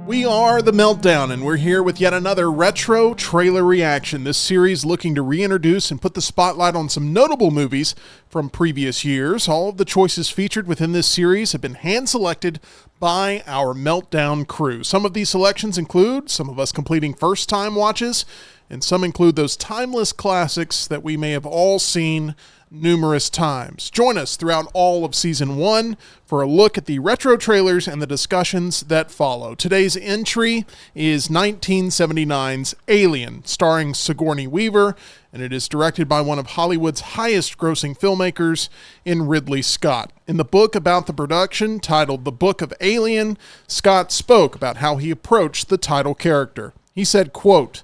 We are The Meltdown, and we're here with yet another retro trailer reaction. This series looking to reintroduce and put the spotlight on some notable movies from previous years. All of the choices featured within this series have been hand-selected by our Meltdown crew. Some of these selections include some of us completing first-time watches, and some include those timeless classics that we may have all seen numerous times. Join us throughout all of Season 1 for a look at the retro trailers and the discussions that follow. Today's entry is 1979's Alien, starring Sigourney Weaver, and it is directed by one of Hollywood's highest-grossing filmmakers in Ridley Scott. In the book about the production, titled The Book of Alien, Scott spoke about how he approached the title character. He said, quote,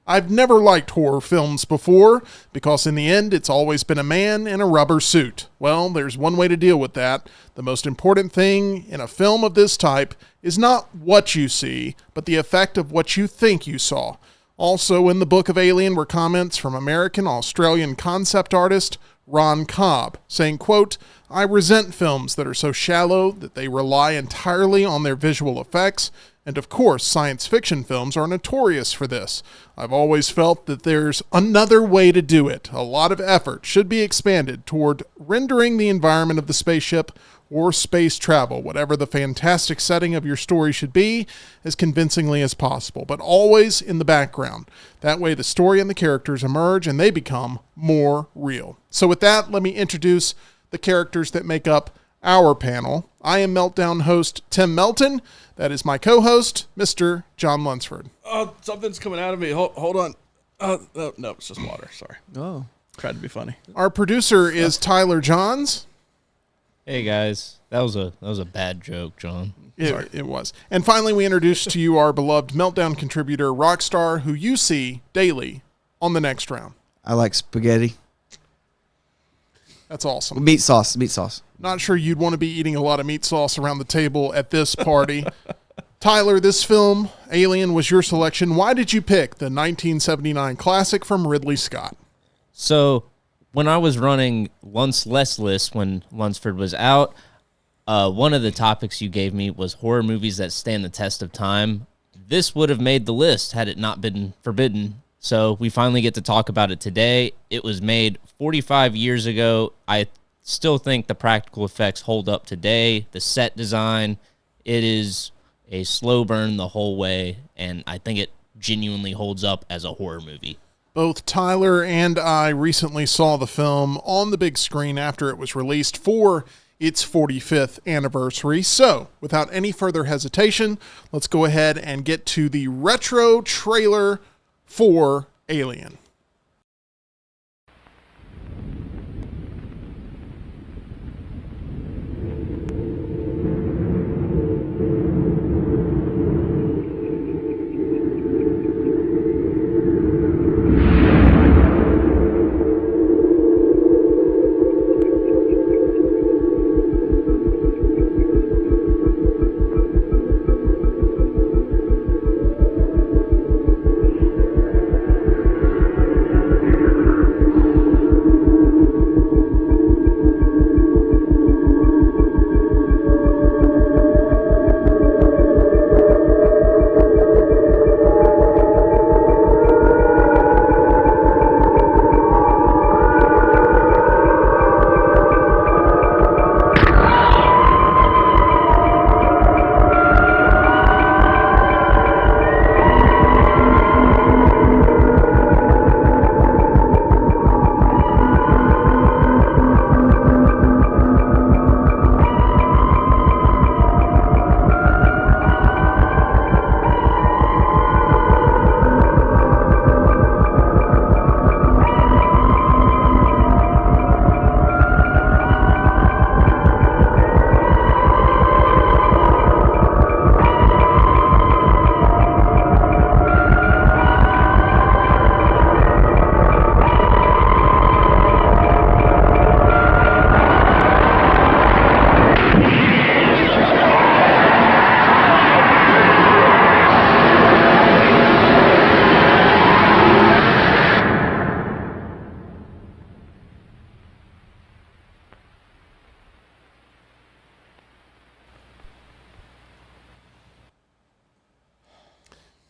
"I've never liked horror films before because in the end it's always been a man in a rubber suit. Well, there's one way to deal with that. The most important thing in a film of this type is not what you see, but the effect of what you think you saw." Also in the Book of Alien were comments from American-Australian concept artist Ron Cobb, saying, quote, "I resent films that are so shallow that they rely entirely on their visual effects. And of course, science fiction films are notorious for this. I've always felt that there's another way to do it. A lot of effort should be expanded toward rendering the environment of the spaceship or space travel, whatever the fantastic setting of your story should be, as convincingly as possible, but always in the background. That way the story and the characters emerge and they become more real." So with that, let me introduce the characters that make up our panel. I am Meltdown host Tim Melton. That is my co-host, Mr. John Lunsford. Oh, something's coming out of me. Hold on. No, it's just water. Sorry. Oh. Tried to be funny. Our producer is Tyler Johns. Hey guys, that was a bad joke, John. It was. And finally, we introduce to you our beloved Meltdown contributor, Rockstar, who you see daily on The Next Round. I like spaghetti. That's awesome. Meat sauce. Not sure you'd want to be eating a lot of meat sauce around the table at this party. Tyler, this film, Alien, was your selection. Why did you pick the 1979 classic from Ridley Scott? So when I was running Lunch Less List when Lunsford was out, one of the topics you gave me was horror movies that stand the test of time. This would have made the list had it not been forbidden. So we finally get to talk about it today. It was made 45 years ago. I still think the practical effects hold up today. The set design, it is a slow burn the whole way, and I think it genuinely holds up as a horror movie. Both Tyler and I recently saw the film on the big screen after it was released for its 45th anniversary. So, without any further hesitation, let's go ahead and get to the retro trailer for Alien.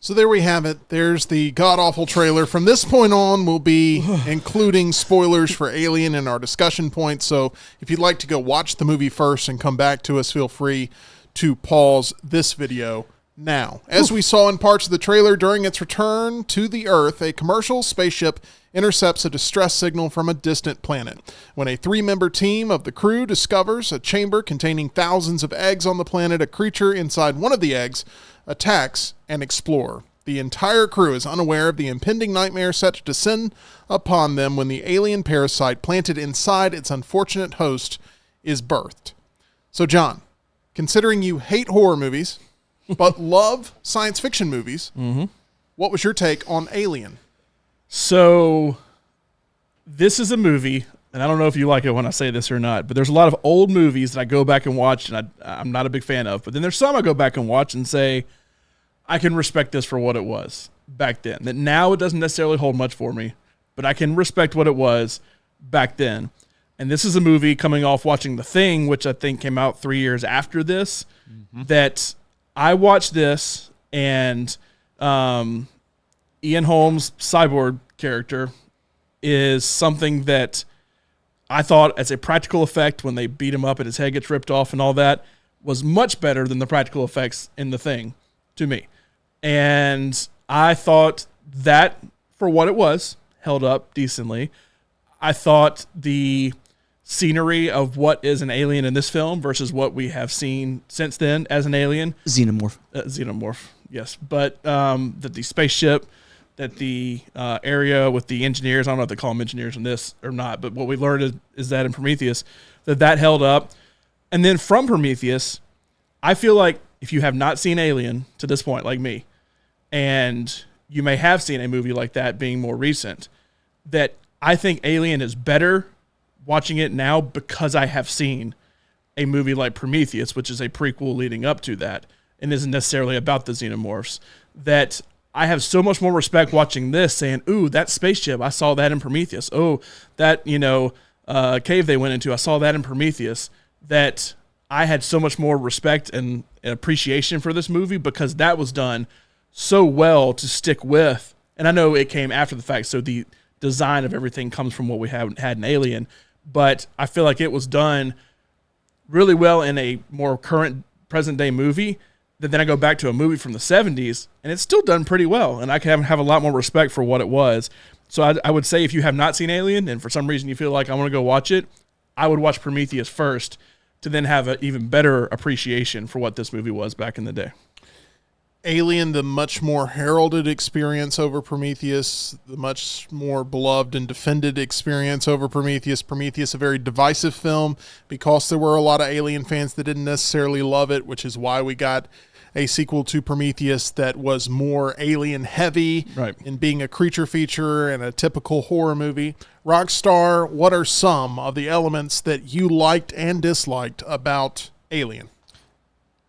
So there we have it. There's the god-awful trailer. From this point on, we'll be including spoilers for Alien in our discussion points. So if you'd like to go watch the movie first and come back to us, feel free to pause this video now. As we saw in parts of the trailer, during its return to the Earth, a commercial spaceship intercepts a distress signal from a distant planet. When a 3-member team of the crew discovers a chamber containing thousands of eggs on the planet, a creature inside one of the eggs attacks an explorer. The entire crew is unaware of the impending nightmare set to descend upon them when the alien parasite planted inside its unfortunate host is birthed. So, John, considering you hate horror movies, but love science fiction movies, what was your take on Alien? So, this is a movie, and I don't know if you like it when I say this or not, but there's a lot of old movies that I go back and watch and I'm not a big fan of. But then there's some I go back and watch and say, I can respect this for what it was back then. That now it doesn't necessarily hold much for me, but I can respect what it was back then. And this is a movie coming off watching The Thing, which I think came out 3 years after this, that I watched this, and Ian Holmes' cyborg character is something that I thought, as a practical effect, when they beat him up and his head gets ripped off and all that, was much better than the practical effects in The Thing to me. And I thought that, for what it was, held up decently. I thought the scenery of what is an alien in this film versus what we have seen since then as an alien. Xenomorph, yes. But that the spaceship, that the area with the engineers, I don't know if they call them engineers in this or not, but what we learned is that in Prometheus, that held up. And then from Prometheus, I feel like if you have not seen Alien to this point, like me, and you may have seen a movie like that being more recent, that I think Alien is better watching it now because I have seen a movie like Prometheus, which is a prequel leading up to that, and isn't necessarily about the xenomorphs, that I have so much more respect watching this, saying, ooh, that spaceship, I saw that in Prometheus. Oh, that, cave they went into, I saw that in Prometheus, that I had so much more respect and appreciation for this movie because that was done so well to stick with. And I know it came after the fact, so the design of everything comes from what we had in Alien, but I feel like it was done really well in a more current, present-day movie. That then I go back to a movie from the 70s, and it's still done pretty well, and I can have a lot more respect for what it was. So I would say if you have not seen Alien, and for some reason you feel like I want to go watch it, I would watch Prometheus first to then have an even better appreciation for what this movie was back in the day. Alien, the much more heralded experience over Prometheus, the much more beloved and defended experience over Prometheus. Prometheus, a very divisive film because there were a lot of Alien fans that didn't necessarily love it, which is why we got a sequel to Prometheus that was more alien heavy in being a creature feature and a typical horror movie. Rockstar, what are some of the elements that you liked and disliked about Alien?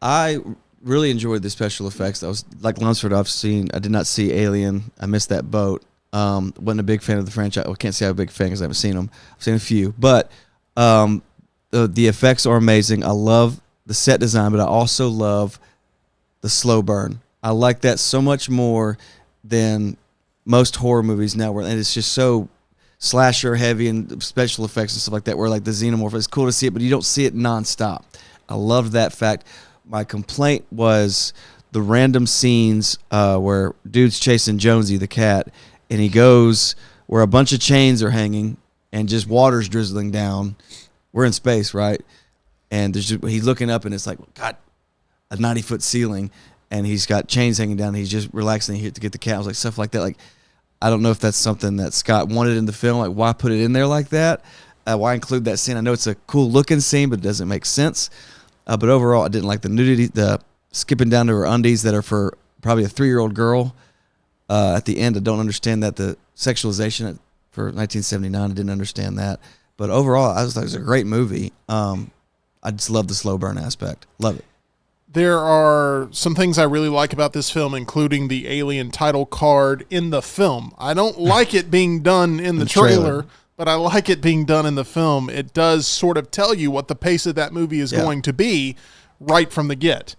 I really enjoyed the special effects. I was like Lunsford. I did not see Alien. I missed that boat. Wasn't a big fan of the franchise. I can't say I'm a big fan because I haven't seen them. I've seen a few, but the effects are amazing. I love the set design, but I also love the slow burn. I like that so much more than most horror movies now, and it's just so slasher heavy and special effects and stuff like that. Where like the xenomorph, it's cool to see it, but you don't see it nonstop. I loved that fact. My complaint was the random scenes where dude's chasing Jonesy the cat, and he goes where a bunch of chains are hanging and just water's drizzling down. We're in space, right? And he's looking up, and it's like, God, a 90-foot ceiling, and he's got chains hanging down. And he's just relaxing here to get the cat. I was like, stuff like that. Like, I don't know if that's something that Scott wanted in the film. Like, why put it in there like that? Why include that scene? I know it's a cool-looking scene, but it doesn't make sense. But overall, I didn't like the nudity, the skipping down to her undies that are for probably a 3-year-old girl. At the end, I don't understand that. The sexualization for 1979, I didn't understand that. But overall, I was like, it was a great movie. I just love the slow burn aspect. Love it. There are some things I really like about this film, including the Alien title card in the film. I don't like it being done in the trailer, but I like it being done in the film. It does sort of tell you what the pace of that movie is going to be right from the get.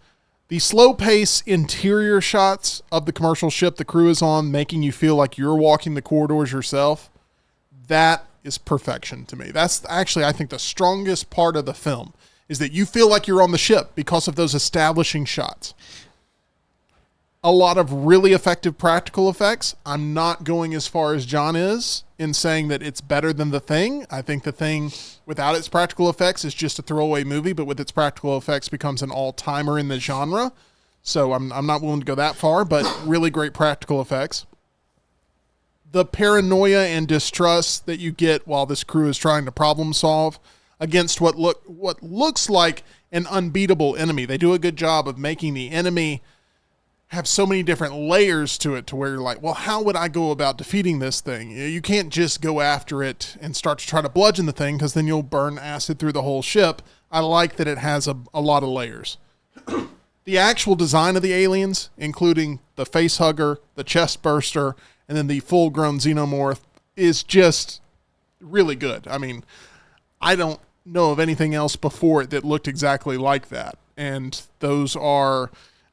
The slow pace interior shots of the commercial ship the crew is on, making you feel like you're walking the corridors yourself, that is perfection to me. That's actually, I think, the strongest part of the film, is that you feel like you're on the ship because of those establishing shots. A lot of really effective practical effects. I'm not going as far as John is in saying that it's better than The Thing. I think The Thing, without its practical effects, is just a throwaway movie, but with its practical effects becomes an all-timer in the genre. So I'm not willing to go that far, but really great practical effects. The paranoia and distrust that you get while this crew is trying to problem solve against what looks like an unbeatable enemy. They do a good job of making the enemy have so many different layers to it, to where you're like, well, how would I go about defeating this thing? You can't just go after it and start to try to bludgeon the thing, because then you'll burn acid through the whole ship. I like that it has a lot of layers. The actual design of the aliens, including the face hugger, the chest burster, and then the full-grown xenomorph, is just really good. I mean, I don't know of anything else before it that looked exactly like that. And those are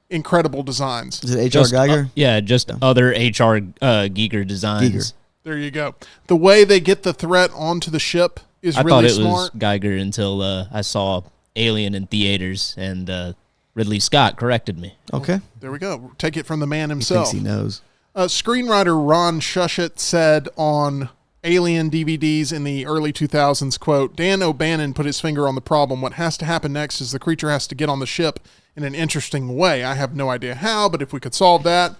incredible designs. Is it H.R. Geiger? Just other H.R. Giger designs. Giger. There you go. The way they get the threat onto the ship is I really thought it smart. was Geiger until I saw Alien in theaters, and Ridley Scott corrected me. Okay. There we go. Take it from the man He himself. thinks he knows. Screenwriter Ron Shusett said on Alien DVDs in the early 2000s, quote, Dan O'Bannon put his finger on the problem. What has to happen next is the creature has to get on the ship in an interesting way. I have no idea how, but if we could solve that,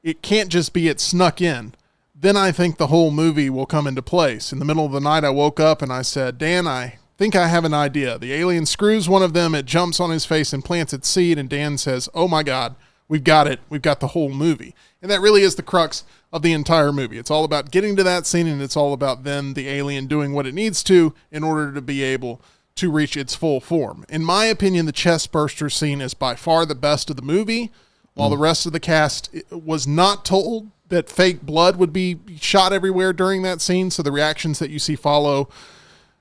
it can't just be it snuck in. Then I think the whole movie will come into place. In the middle of the night, I woke up and I said, Dan, I think I have an idea. The alien screws one of them, it jumps on his face and plants its seed, and Dan says, oh my God, we've got it. We've got the whole movie. And that really is the crux of the entire movie. It's all about getting to that scene, and it's all about then the alien doing what it needs to in order to be able to reach its full form. In my opinion, the chest burster scene is by far the best of the movie, while the rest of the cast was not told that fake blood would be shot everywhere during that scene, so the reactions that you see follow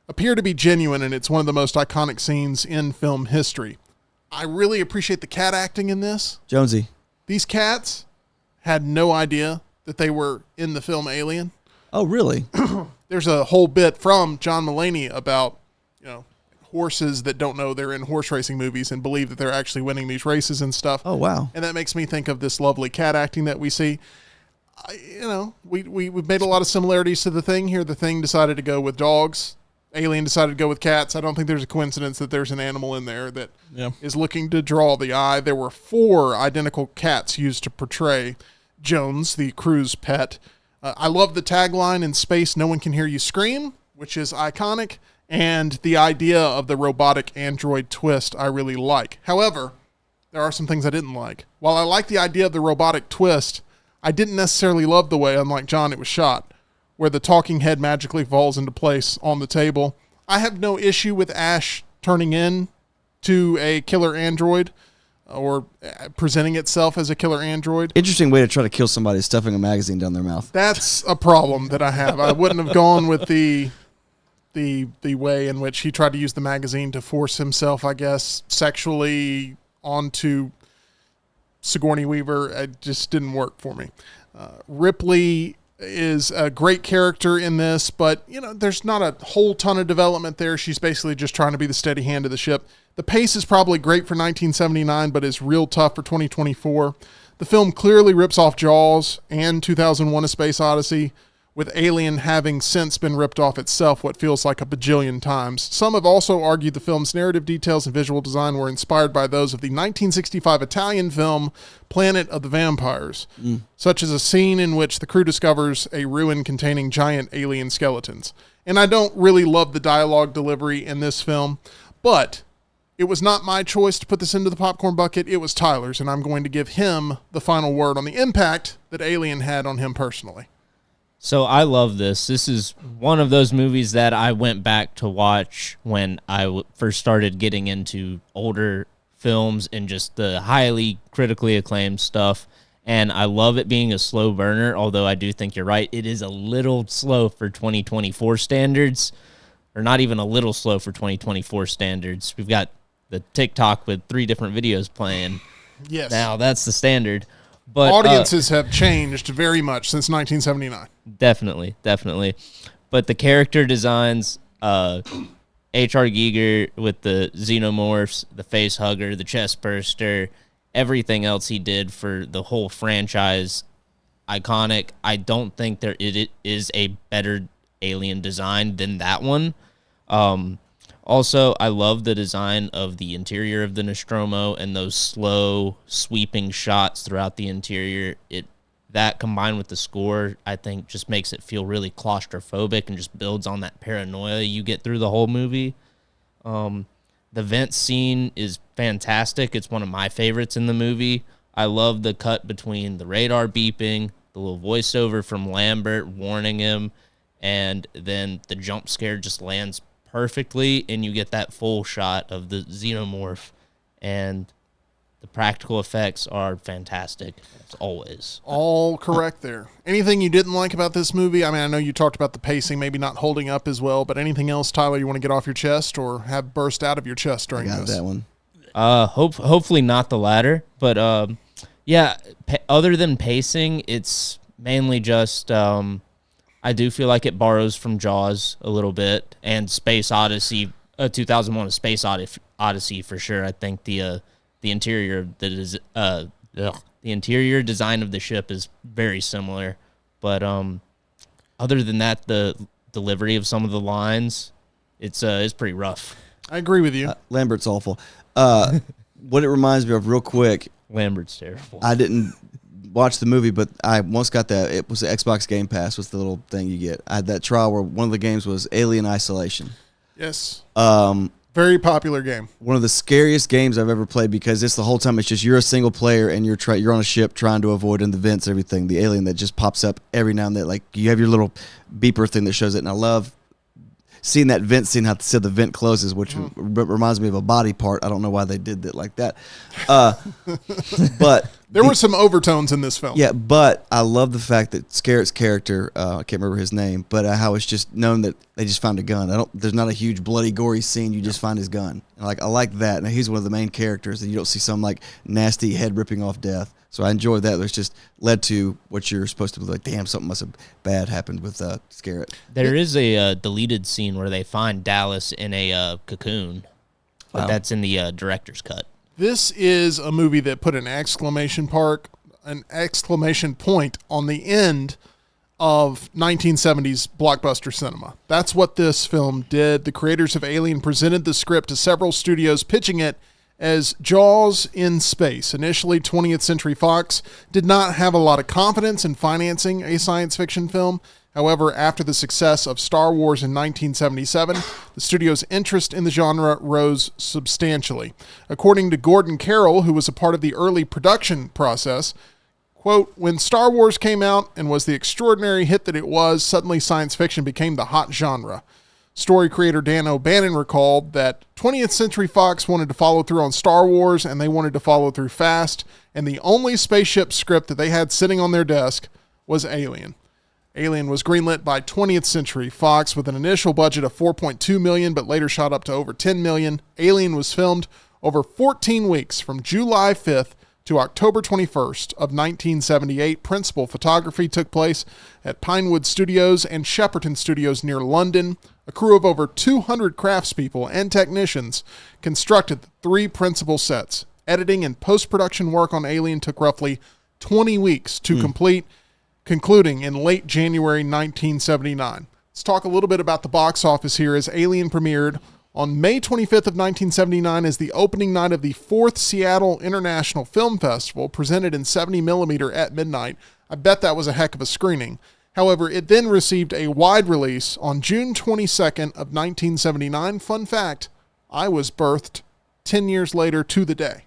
appear to be genuine, and it's one of the most iconic scenes in film history. I really appreciate the cat acting in this. Jonesy. These cats had no idea that they were in the film Alien. Oh, really? There's a whole bit from John Mulaney about, horses that don't know they're in horse racing movies and believe that they're actually winning these races and stuff. Oh, wow. And that makes me think of this lovely cat acting that we see. We've made a lot of similarities to The Thing here. The Thing decided to go with dogs. Alien decided to go with cats. I don't think there's a coincidence that there's an animal in there that is looking to draw the eye. There were 4 identical cats used to portray Jones, the crew's pet. I love the tagline, in space, no one can hear you scream, which is iconic. And the idea of the robotic android twist I really like. However, there are some things I didn't like. While I like the idea of the robotic twist, I didn't necessarily love the way, unlike John, it was shot, where the talking head magically falls into place on the table. I have no issue with Ash turning in to a killer android or presenting itself as a killer android. Interesting way to try to kill somebody, stuffing a magazine down their mouth. That's a problem that I have. I wouldn't have gone with the way in which he tried to use the magazine to force himself, I guess, sexually onto Sigourney Weaver. It just didn't work for me. Ripley is a great character in this, but there's not a whole ton of development there. She's basically just trying to be the steady hand of the ship. The pace is probably great for 1979, but is real tough for 2024. The film clearly rips off Jaws and 2001: A Space Odyssey, with Alien having since been ripped off itself what feels like a bajillion times. Some have also argued the film's narrative details and visual design were inspired by those of the 1965 Italian film Planet of the Vampires, such as a scene in which the crew discovers a ruin containing giant alien skeletons. And I don't really love the dialogue delivery in this film, but it was not my choice to put this into the popcorn bucket. It was Tyler's, and I'm going to give him the final word on the impact that Alien had on him personally. So I love this. This is one of those movies that I went back to watch when I first started getting into older films and just the highly critically acclaimed stuff. And I love it being a slow burner, although I do think you're right. It is a little slow for 2024 standards, or not even a little slow for 2024 standards. We've got the TikTok with 3 different videos playing. Yes. Now that's the standard. But Audiences have changed very much since 1979. definitely. But the character designs, H.R. Giger with the xenomorphs, the face hugger, the chest burster, everything else he did for the whole franchise, iconic. I don't think it is a better Alien design than that one. Also, I love the design of the interior of the Nostromo and those slow, sweeping shots throughout the interior. That combined with the score, I think, just makes it feel really claustrophobic and just builds on that paranoia you get through the whole movie. The vent scene is fantastic. It's one of my favorites in the movie. I love the cut between the radar beeping, the little voiceover from Lambert warning him, and then the jump scare just lands perfectly, and you get that full shot of the xenomorph, and the practical effects are fantastic, as always. All correct there. Anything you didn't like about this movie? I mean, I know you talked about the pacing maybe not holding up as well, but anything else, Tyler, you want to get off your chest or have burst out of your chest during Got this? that one. Hopefully not the latter, but other than pacing, it's mainly just I do feel like it borrows from Jaws a little bit and Space Odyssey, 2001: A Space Odyssey for sure. I think the interior the interior design of the ship is very similar, but other than that, the delivery of some of the lines, it's pretty rough. I agree with you. Lambert's awful. What it reminds me of real quick, Lambert's terrible. I didn't watch the movie, but I once got that. It was the Xbox Game Pass was the little thing you get. I had that trial where one of the games was Alien Isolation. Yes. Very popular game. One of the scariest games I've ever played because it's the whole time it's just you're a single player and you're on a ship trying to avoid in the vents and everything. The alien that just pops up every now and then, like you have your little beeper thing that shows it, and I love seeing that vent scene, how the vent closes, which reminds me of a body part. I don't know why they did that like that. But there were some overtones in this film. yeah, but I love the fact that Scarrett's character, I can't remember his name, but how it's just known that they just found a gun. There's not a huge bloody, gory scene. You just find his gun. And I like that. And he's one of the main characters, and you don't see some like nasty head ripping off death. So I enjoyed that. It's just led to what you're supposed to be like, damn, something must have bad happened with Scarrett. There is a deleted scene where they find Dallas in a cocoon, but that's in the director's cut. This is a movie that put an exclamation point on the end of 1970s blockbuster cinema. That's what this film did. The creators of Alien presented the script to several studios, pitching it as Jaws in space. Initially, 20th Century Fox did not have a lot of confidence in financing a science fiction film. However, after the success of Star Wars in 1977, the studio's interest in the genre rose substantially. According to Gordon Carroll, who was a part of the early production process, quote, when Star Wars came out and was the extraordinary hit that it was, suddenly science fiction became the hot genre. Story creator Dan O'Bannon recalled that 20th Century Fox wanted to follow through on Star Wars, and they wanted to follow through fast, and the only spaceship script that they had sitting on their desk was Alien. Alien was greenlit by 20th Century Fox with an initial budget of $4.2 million, but later shot up to over $10 million. Alien was filmed over 14 weeks from July 5th to October 21st of 1978. Principal photography took place at Pinewood Studios and Shepperton Studios near London. A crew of over 200 craftspeople and technicians constructed the three principal sets. Editing and post-production work on Alien took roughly 20 weeks to complete, concluding in late January 1979. Let's talk a little bit about the box office here as Alien premiered on May 25th of 1979 as the opening night of the 4th Seattle International Film Festival, presented in 70mm at midnight. I bet that was a heck of a screening. However, it then received a wide release on June 22nd of 1979. Fun fact, I was birthed 10 years later to the day.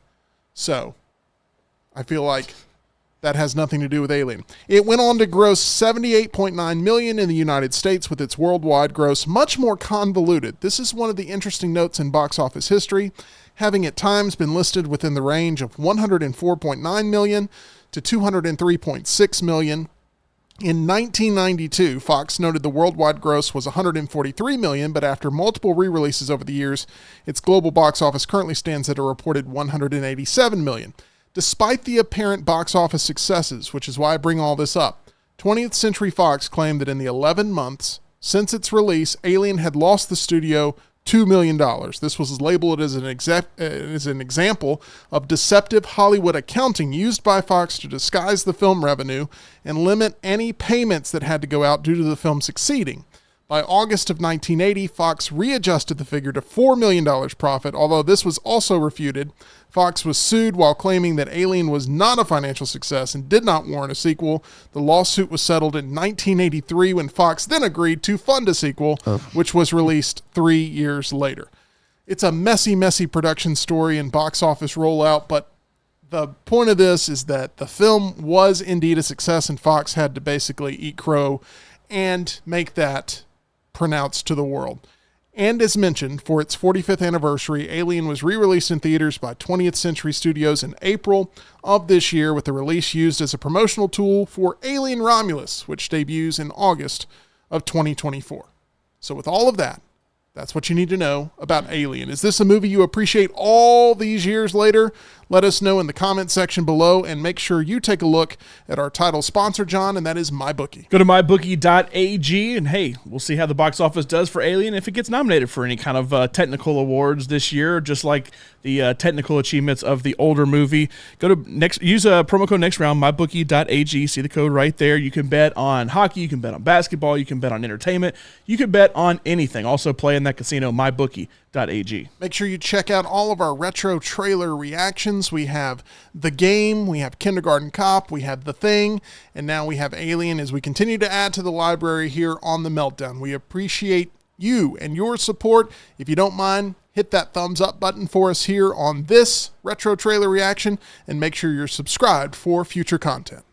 So, I feel like that has nothing to do with Alien. It went on to gross $78.9 million in the United States, with its worldwide gross much more convoluted. This is one of the interesting notes in box office history, having at times been listed within the range of $104.9 million to $203.6 million. In 1992, Fox noted the worldwide gross was $143 million, but after multiple re-releases over the years, its global box office currently stands at a reported $187 million. Despite the apparent box office successes, which is why I bring all this up, 20th Century Fox claimed that in the 11 months since its release, Alien had lost the studio $2 million. This was labeled as an example of deceptive Hollywood accounting used by Fox to disguise the film revenue and limit any payments that had to go out due to the film succeeding. By August of 1980, Fox readjusted the figure to $4 million profit, although this was also refuted. Fox was sued while claiming that Alien was not a financial success and did not warrant a sequel. The lawsuit was settled in 1983 when Fox then agreed to fund a sequel, which was released 3 years later. It's a messy, messy production story and box office rollout, but the point of this is that the film was indeed a success and Fox had to basically eat crow and make that pronounced to the world. And as mentioned, for its 45th anniversary, Alien was re-released in theaters by 20th Century Studios in April of this year, with the release used as a promotional tool for Alien Romulus, which debuts in August of 2024. So with all of that, that's what you need to know about Alien. Is this a movie you appreciate all these years later? Let us know in the comment section below, and make sure you take a look at our title sponsor, John, and that is MyBookie. Go to mybookie.ag, and hey, we'll see how the box office does for Alien if it gets nominated for any kind of technical awards this year, just like the technical achievements of the older movie. Use a promo code next round, mybookie.ag. See the code right there. You can bet on hockey, you can bet on basketball, you can bet on entertainment, you can bet on anything. Also play in that casino, mybookie.ag. Make sure you check out all of our retro trailer reactions. We have The Game, we have Kindergarten Cop, we have The Thing, and now we have Alien as we continue to add to the library here on The Meltdown. We appreciate you and your support. If you don't mind, hit that thumbs up button for us here on this retro trailer reaction, and make sure you're subscribed for future content.